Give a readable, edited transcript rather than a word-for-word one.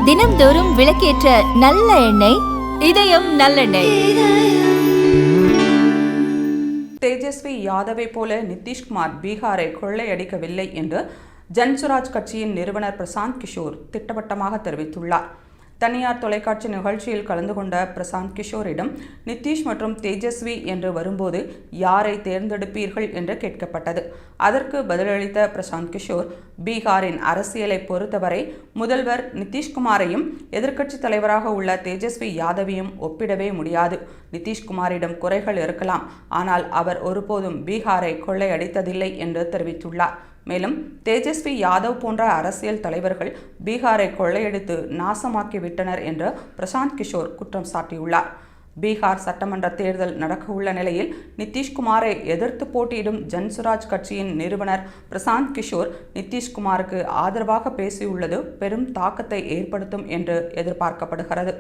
தினம்தோறும் விளக்கேற்ற நல்ல எண்ணெய் இதயம் நல்லெண்ணெய். தேஜஸ்வி யாதவை போல நிதிஷ்குமார் பீகாரை கொள்ளையடிக்கவில்லை என்று ஜன்சுராஜ் கட்சியின் நிறுவனர் பிரசாந்த் கிஷோர் திட்டவட்டமாக தெரிவித்துள்ளார். தனியார் தொலைக்காட்சி நிகழ்ச்சியில் கலந்து கொண்ட பிரசாந்த் கிஷோரிடம் நிதிஷ் மற்றும் தேஜஸ்வி என்று வரும்போது யாரை தேர்ந்தெடுப்பீர்கள் என்று கேட்கப்பட்டது. அதற்கு பதிலளித்த பிரசாந்த் கிஷோர், பீகாரின் அரசியலை பொறுத்தவரை முதல்வர் நிதிஷ்குமாரையும் எதிர்க்கட்சி தலைவராக உள்ள தேஜஸ்வி யாதவையும் ஒப்பிடவே முடியாது. நிதிஷ்குமாரிடம் குறைகள் இருக்கலாம், ஆனால் அவர் ஒருபோதும் பீகாரை கொள்ளையடித்ததில்லை என்று தெரிவித்துள்ளார். மேலும் தேஜஸ்வி யாதவ் போன்ற அரசியல் தலைவர்கள் பீகாரை கொள்ளையடித்து நாசமாக்கிவிட்டனர் என்று பிரசாந்த் கிஷோர் குற்றம் சாட்டியுள்ளார். பீகார் சட்டமன்ற தேர்தல் நடக்கவுள்ள நிலையில் நிதிஷ்குமாரை எதிர்த்து போட்டியிடும் ஜன்சுராஜ் கட்சியின் நிறுவனர் பிரசாந்த் கிஷோர் நிதிஷ்குமாருக்கு ஆதரவாக பேசியுள்ளது பெரும் தாக்கத்தை ஏற்படுத்தும் என்று எதிர்பார்க்கப்படுகிறது.